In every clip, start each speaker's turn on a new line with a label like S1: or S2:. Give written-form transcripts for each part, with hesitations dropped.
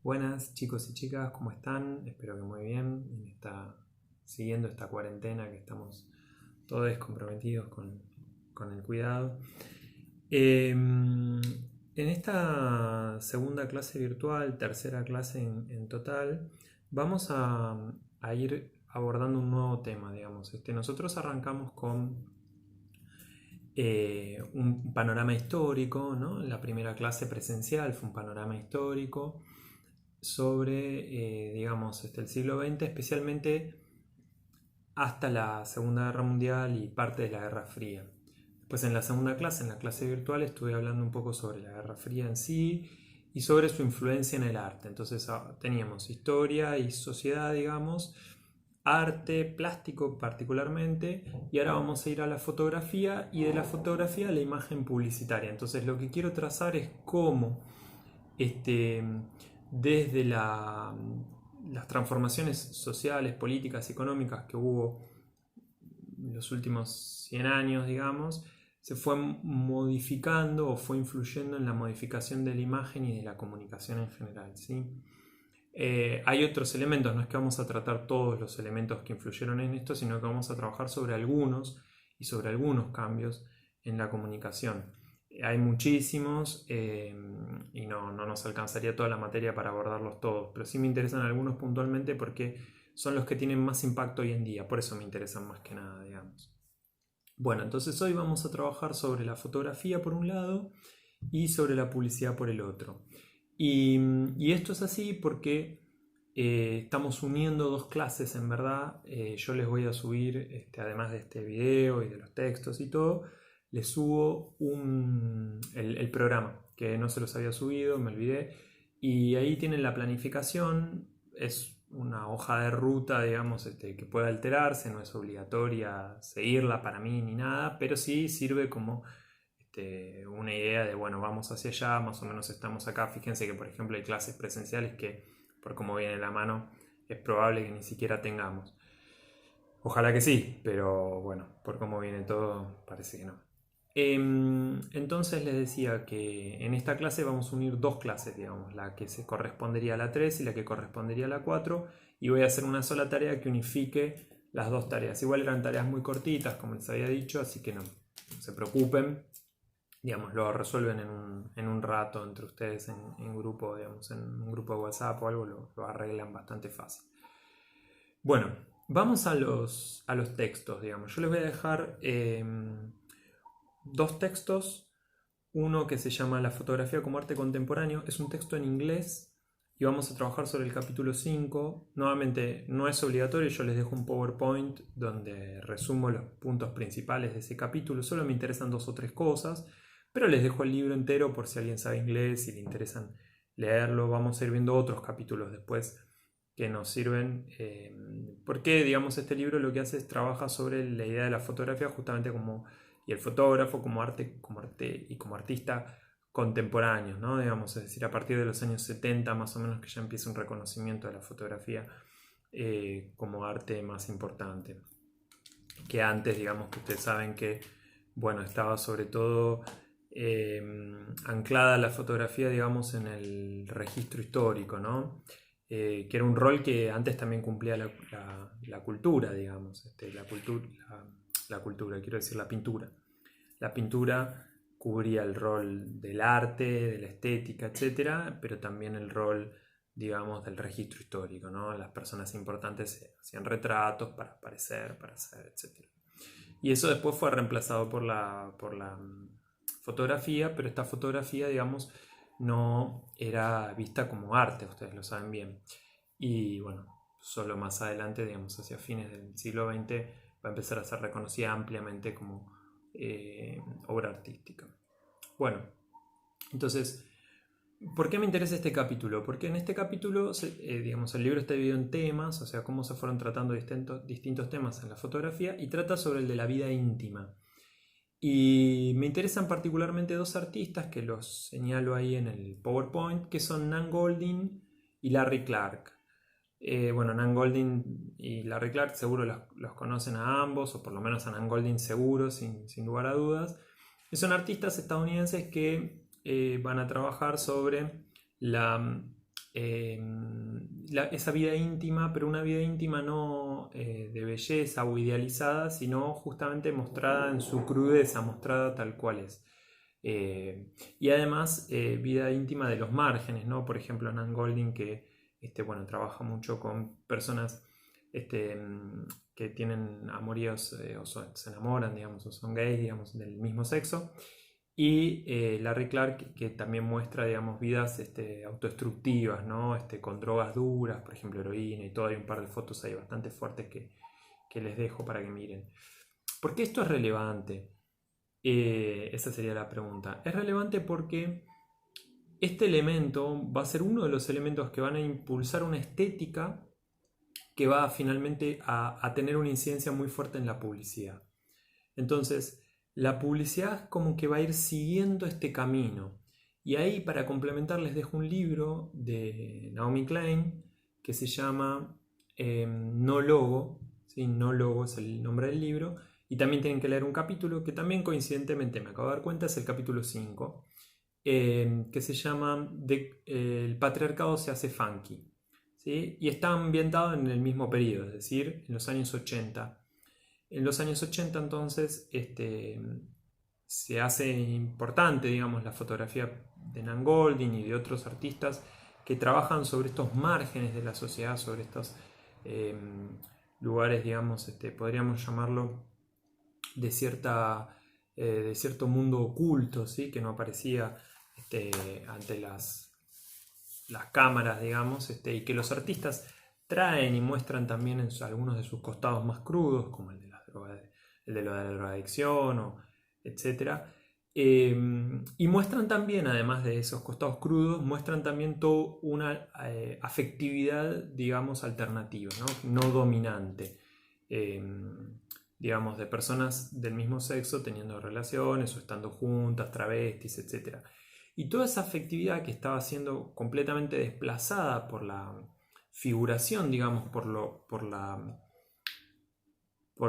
S1: Buenas chicos y chicas, ¿cómo están? Espero que muy bien siguiendo esta cuarentena que estamos todos comprometidos con el cuidado. En esta segunda clase virtual, tercera clase en total, vamos a ir abordando un nuevo tema, digamos. Nosotros arrancamos con un panorama histórico, ¿no? La primera clase presencial fue un panorama histórico sobre, digamos, el siglo XX, especialmente hasta la Segunda Guerra Mundial y parte de la Guerra Fría. Pues en la segunda clase, en la clase virtual, estuve hablando un poco sobre la Guerra Fría en sí y sobre su influencia en el arte. Entonces teníamos historia y sociedad, digamos, arte, plástico particularmente, y ahora vamos a ir a la fotografía y de la fotografía a la imagen publicitaria. Entonces lo que quiero trazar es cómo este, desde las transformaciones sociales, políticas, económicas que hubo en los últimos 100 años, digamos, se fue modificando o fue influyendo en la modificación de la imagen y de la comunicación en general. ¿Sí? Hay otros elementos, no es que vamos a tratar todos los elementos que influyeron en esto, sino que vamos a trabajar sobre algunos y sobre algunos cambios en la comunicación. Hay muchísimos y no nos alcanzaría toda la materia para abordarlos todos, pero sí me interesan algunos puntualmente porque son los que tienen más impacto hoy en día, por eso me interesan más que nada, digamos. Bueno, entonces hoy vamos a trabajar sobre la fotografía por un lado y sobre la publicidad por el otro. Y esto es así porque estamos uniendo dos clases, en verdad. Yo les voy a subir, además de este video y de los textos y todo, les subo el programa, que no se los había subido, me olvidé. Y ahí tienen la planificación, es una hoja de ruta, digamos, que puede alterarse, no es obligatoria seguirla para mí ni nada, pero sí sirve como una idea de, bueno, vamos hacia allá, más o menos estamos acá. Fíjense que, por ejemplo, hay clases presenciales que, por cómo viene la mano, es probable que ni siquiera tengamos. Ojalá que sí, pero bueno, por cómo viene todo, parece que no. Entonces les decía que en esta clase vamos a unir dos clases, digamos, la que se correspondería a la 3 y la que correspondería a la 4, y voy a hacer una sola tarea que unifique las dos tareas. Igual eran tareas muy cortitas, como les había dicho, así que no se preocupen, digamos, lo resuelven en un rato entre ustedes en grupo, digamos, en un grupo de WhatsApp o algo, lo arreglan bastante fácil. Bueno, vamos a los textos, digamos. Yo les voy a dejar dos textos. Uno que se llama La fotografía como arte contemporáneo. Es un texto en inglés y vamos a trabajar sobre el capítulo 5. Nuevamente, no es obligatorio, yo les dejo un PowerPoint donde resumo los puntos principales de ese capítulo. Solo me interesan dos o tres cosas, pero les dejo el libro entero por si alguien sabe inglés y le interesan leerlo. Vamos a ir viendo otros capítulos después que nos sirven, porque digamos este libro lo que hace es trabaja sobre la idea de la fotografía justamente como, y el fotógrafo como arte y como artista contemporáneos, ¿no? Digamos, es decir, a partir de los años 70 más o menos que ya empieza un reconocimiento de la fotografía como arte más importante que antes. Digamos que ustedes saben que, bueno, estaba sobre todo eh, anclada la fotografía, digamos, en el registro histórico, ¿no? Que era un rol que antes también cumplía la cultura, digamos, la cultura, quiero decir la pintura. La pintura cubría el rol del arte, de la estética, etcétera, pero también el rol, digamos, del registro histórico, ¿no? Las personas importantes hacían retratos para aparecer, para hacer, etcétera. Y eso después fue reemplazado por la fotografía, pero esta fotografía, digamos, no era vista como arte, ustedes lo saben bien. Y bueno, solo más adelante, digamos, hacia fines del siglo XX, va a empezar a ser reconocida ampliamente como obra artística. Bueno, entonces, ¿por qué me interesa este capítulo? Porque en este capítulo, digamos, el libro está dividido en temas, o sea, cómo se fueron tratando distintos temas en la fotografía, y trata sobre el de la vida íntima. Y me interesan particularmente dos artistas que los señalo ahí en el PowerPoint, que son Nan Goldin y Larry Clark. Bueno, Nan Goldin y Larry Clark seguro los conocen a ambos, o por lo menos a Nan Goldin seguro, sin lugar a dudas. Y son artistas estadounidenses que van a trabajar sobre esa vida íntima, pero una vida íntima no de belleza o idealizada, sino justamente mostrada en su crudeza, mostrada tal cual es. Y además vida íntima de los márgenes, ¿no? Por ejemplo, Nan Goldin, que bueno, trabaja mucho con personas que tienen amoríos se enamoran, digamos, o son gays, digamos, del mismo sexo. Y Larry Clark, que también muestra, digamos, vidas autodestructivas, ¿no? Con drogas duras, por ejemplo, heroína y todo. Hay un par de fotos ahí bastante fuertes que les dejo para que miren. ¿Por qué esto es relevante? Esa sería la pregunta. Es relevante porque este elemento va a ser uno de los elementos que van a impulsar una estética que va finalmente a tener una incidencia muy fuerte en la publicidad. Entonces, la publicidad como que va a ir siguiendo este camino. Y ahí, para complementar, les dejo un libro de Naomi Klein que se llama No Logo. ¿Sí? No Logo es el nombre del libro. Y también tienen que leer un capítulo que también coincidentemente me acabo de dar cuenta, es el capítulo 5, que se llama El patriarcado se hace funky. ¿Sí? Y está ambientado en el mismo periodo, es decir, en los años 80. En los años 80 entonces se hace importante, digamos, la fotografía de Nan Goldin y de otros artistas que trabajan sobre estos márgenes de la sociedad, sobre estos eh, lugares, digamos, podríamos llamarlo de, de cierto mundo oculto, ¿sí? Que no aparecía ante las cámaras, digamos, y que los artistas traen y muestran también en algunos de sus costados más crudos, como el de la drogadicción, etcétera. Y muestran también, además de esos costados crudos, muestran también toda una afectividad, digamos, alternativa, no dominante. Eh, digamos, de personas del mismo sexo teniendo relaciones o estando juntas, travestis, etcétera. Y toda esa afectividad que estaba siendo completamente desplazada por la figuración, digamos,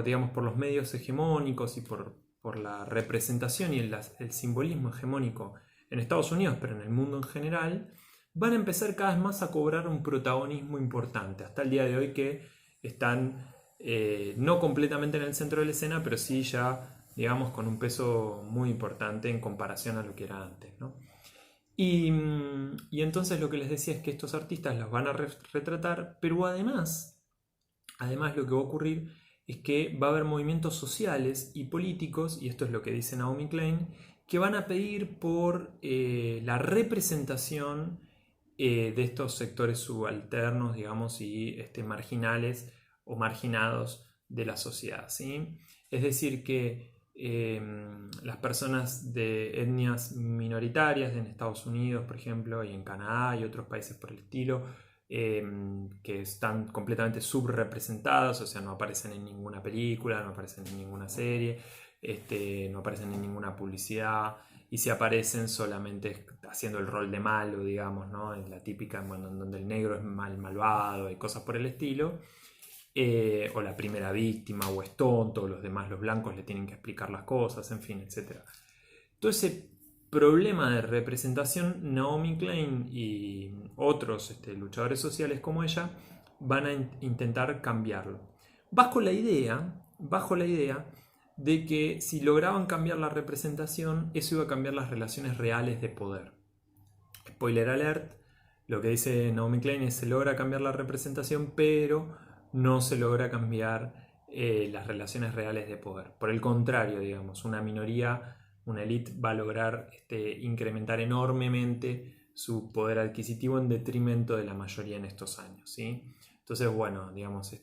S1: digamos, por los medios hegemónicos y por la representación y el simbolismo hegemónico en Estados Unidos, pero en el mundo en general, van a empezar cada vez más a cobrar un protagonismo importante, hasta el día de hoy que están no completamente en el centro de la escena, pero sí ya, digamos, con un peso muy importante en comparación a lo que era antes, ¿no? Y entonces lo que les decía es que estos artistas los van a retratar, pero además lo que va a ocurrir es que va a haber movimientos sociales y políticos, y esto es lo que dice Naomi Klein, que van a pedir por la representación de estos sectores subalternos, digamos, y marginales o marginados de la sociedad, ¿sí? Es decir, que las personas de etnias minoritarias en Estados Unidos, por ejemplo, y en Canadá y otros países por el estilo, que están completamente subrepresentadas, o sea, no aparecen en ninguna película, no aparecen en ninguna serie, no aparecen en ninguna publicidad, y si aparecen solamente haciendo el rol de malo, digamos, ¿no? En la típica, bueno, en donde el negro es malvado y cosas por el estilo, o la primera víctima, o es tonto, o los demás, los blancos, le tienen que explicar las cosas, en fin, etc. Todo ese problema de representación, Naomi Klein y otros luchadores sociales como ella van a intentar cambiarlo. Bajo la idea de que si lograban cambiar la representación, eso iba a cambiar las relaciones reales de poder. Spoiler alert, lo que dice Naomi Klein es que se logra cambiar la representación, pero no se logra cambiar las relaciones reales de poder. Por el contrario, digamos, una minoría, una élite va a lograr incrementar enormemente su poder adquisitivo en detrimento de la mayoría en estos años, ¿sí? Entonces, bueno, digamos,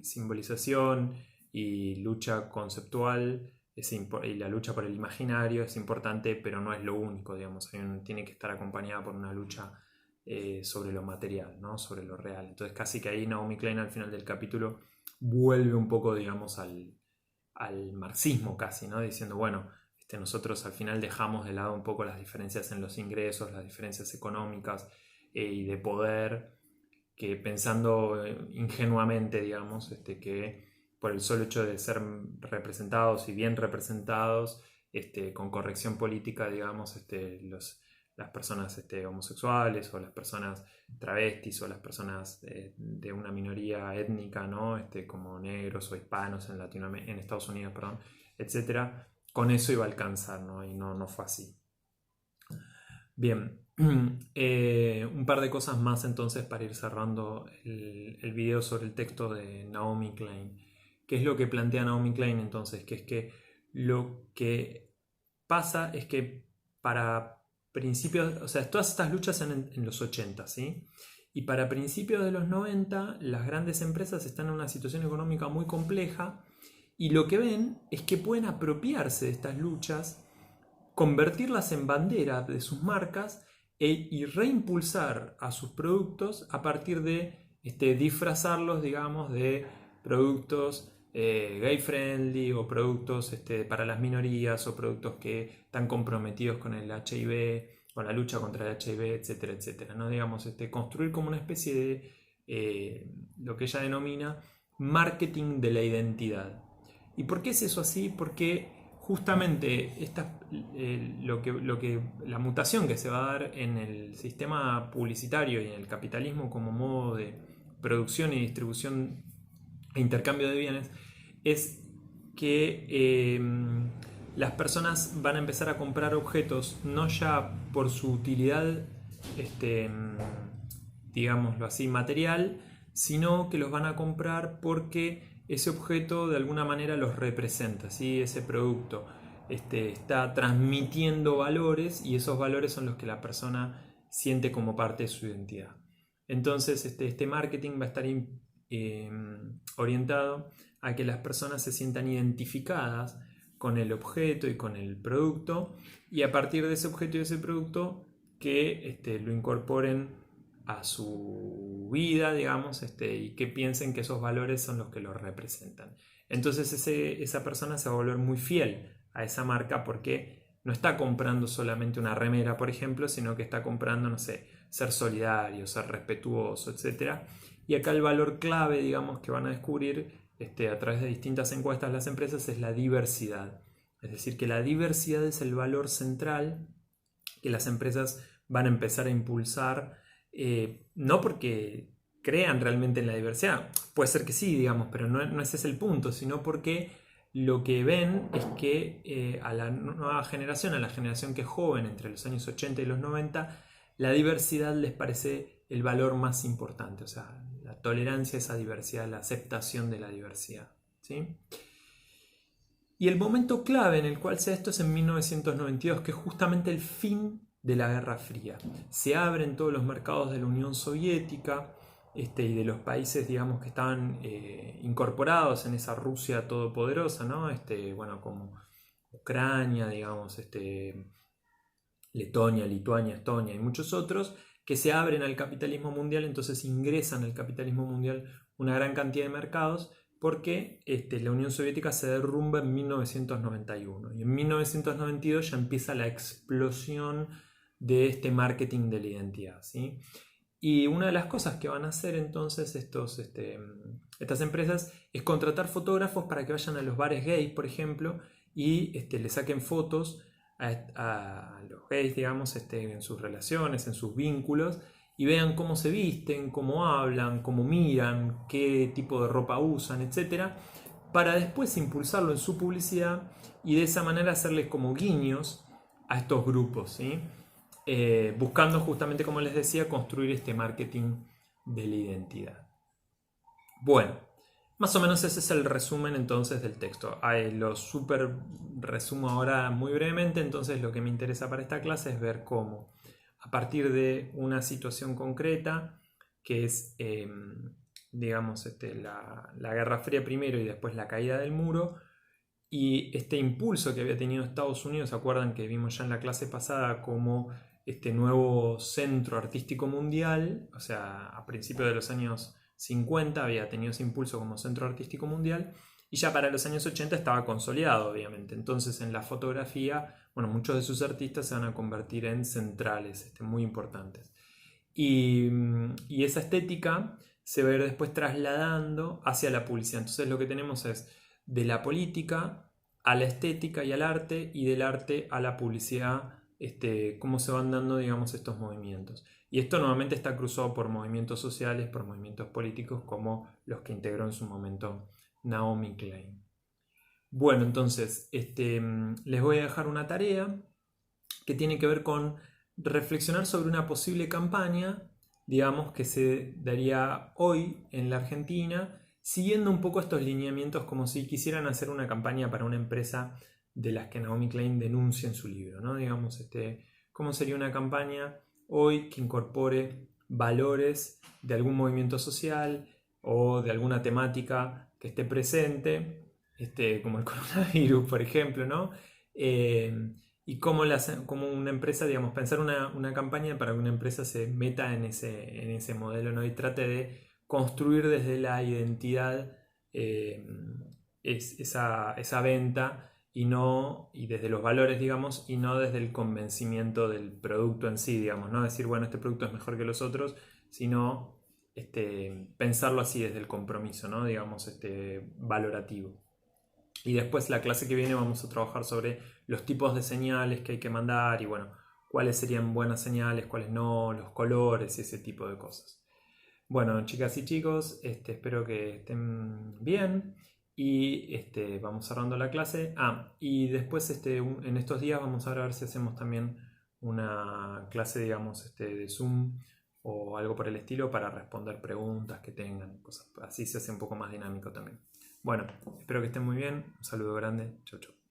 S1: simbolización y lucha conceptual y la lucha por el imaginario es importante, pero no es lo único, digamos. Tiene que estar acompañada por una lucha sobre lo material, ¿no? Sobre lo real. Entonces casi que ahí Naomi Klein al final del capítulo vuelve un poco, digamos, al marxismo casi, ¿no? Diciendo, bueno, nosotros al final dejamos de lado un poco las diferencias en los ingresos, las diferencias económicas y de poder, que pensando ingenuamente, digamos, que por el solo hecho de ser representados y bien representados, con corrección política, digamos, las personas homosexuales o las personas travestis o las personas de una minoría étnica, ¿no? Como negros o hispanos en Estados Unidos, perdón, etcétera, con eso iba a alcanzar, ¿no? Y no fue así. Bien, un par de cosas más entonces para ir cerrando el video sobre el texto de Naomi Klein. ¿Qué es lo que plantea Naomi Klein entonces? Que es que lo que pasa es que para principios, o sea, todas estas luchas en los 80, ¿sí? Y para principios de los 90, las grandes empresas están en una situación económica muy compleja y lo que ven es que pueden apropiarse de estas luchas, convertirlas en bandera de sus marcas y reimpulsar a sus productos a partir de disfrazarlos, digamos, de productos gay friendly o productos para las minorías o productos que están comprometidos con el HIV, con la lucha contra el HIV, etcétera, etcétera, ¿no? Digamos, construir como una especie de lo que ella denomina marketing de la identidad. ¿Y por qué es eso así? Porque justamente la mutación que se va a dar en el sistema publicitario y en el capitalismo como modo de producción y distribución e intercambio de bienes es que las personas van a empezar a comprar objetos no ya por su utilidad, digámoslo así, material, sino que los van a comprar porque ese objeto de alguna manera los representa, ¿sí? Ese producto está transmitiendo valores y esos valores son los que la persona siente como parte de su identidad. Entonces este marketing va a estar orientado a que las personas se sientan identificadas con el objeto y con el producto y a partir de ese objeto y de ese producto que lo incorporen a su vida, digamos, y que piensen que esos valores son los que los representan. Entonces esa persona se va a volver muy fiel a esa marca porque no está comprando solamente una remera, por ejemplo, sino que está comprando, no sé, ser solidario, ser respetuoso, etc. Y acá el valor clave, digamos, que van a descubrir a través de distintas encuestas las empresas es la diversidad. Es decir, que la diversidad es el valor central que las empresas van a empezar a impulsar, no porque crean realmente en la diversidad, puede ser que sí, digamos, pero no ese es el punto, sino porque lo que ven es que a la nueva generación, a la generación que es joven, entre los años 80 y los 90, la diversidad les parece el valor más importante, o sea, la tolerancia a esa diversidad, la aceptación de la diversidad, ¿sí? Y el momento clave en el cual se da esto es en 1992, que es justamente el fin de la Guerra Fría. Se abren todos los mercados de la Unión Soviética y de los países, digamos, que estaban incorporados en esa Rusia todopoderosa, ¿no? Bueno, como Ucrania, digamos, Letonia, Lituania, Estonia y muchos otros, que se abren al capitalismo mundial, entonces ingresan al capitalismo mundial una gran cantidad de mercados, porque la Unión Soviética se derrumba en 1991 y en 1992 ya empieza la explosión de este marketing de la identidad, ¿sí? Y una de las cosas que van a hacer entonces estas empresas es contratar fotógrafos para que vayan a los bares gays, por ejemplo, y le saquen fotos a los gays, digamos, en sus relaciones, en sus vínculos, y vean cómo se visten, cómo hablan, cómo miran, qué tipo de ropa usan, etc. Para después impulsarlo en su publicidad y de esa manera hacerles como guiños a estos grupos, ¿sí? Buscando justamente, como les decía, construir este marketing de la identidad. Bueno, más o menos ese es el resumen entonces del texto. Lo super resumo ahora muy brevemente, entonces lo que me interesa para esta clase es ver cómo a partir de una situación concreta, que es, digamos, la Guerra Fría primero y después la caída del muro, y este impulso que había tenido Estados Unidos, ¿se acuerdan que vimos ya en la clase pasada como este nuevo centro artístico mundial? O sea, a principios de los años 50 había tenido ese impulso como centro artístico mundial, y ya para los años 80 estaba consolidado, obviamente. Entonces en la fotografía, bueno, muchos de sus artistas se van a convertir en centrales, muy importantes. Y esa estética se va a ir después trasladando hacia la publicidad. Entonces lo que tenemos es de la política a la estética y al arte, y del arte a la publicidad cómo se van dando, digamos, estos movimientos. Y esto nuevamente está cruzado por movimientos sociales, por movimientos políticos, como los que integró en su momento Naomi Klein. Bueno, entonces, les voy a dejar una tarea que tiene que ver con reflexionar sobre una posible campaña, digamos, que se daría hoy en la Argentina, siguiendo un poco estos lineamientos como si quisieran hacer una campaña para una empresa de las que Naomi Klein denuncia en su libro, ¿no? Digamos, cómo sería una campaña hoy que incorpore valores de algún movimiento social o de alguna temática que esté presente, como el coronavirus, por ejemplo, ¿no? Y cómo una empresa, digamos, pensar una campaña para que una empresa se meta en ese modelo, ¿no? Y trate de construir desde la identidad esa venta y desde los valores, digamos, y no desde el convencimiento del producto en sí, digamos, no decir, bueno, este producto es mejor que los otros, sino pensarlo así desde el compromiso, ¿no? Digamos, valorativo. Y después la clase que viene vamos a trabajar sobre los tipos de señales que hay que mandar y bueno, cuáles serían buenas señales, cuáles no, los colores y ese tipo de cosas. Bueno, chicas y chicos, espero que estén bien y vamos cerrando la clase. Y después en estos días vamos a ver si hacemos también una clase, digamos, de Zoom o algo por el estilo para responder preguntas que tengan, cosas así se hace un poco más dinámico también. Bueno, espero que estén muy bien. Un saludo grande. Chau, chau.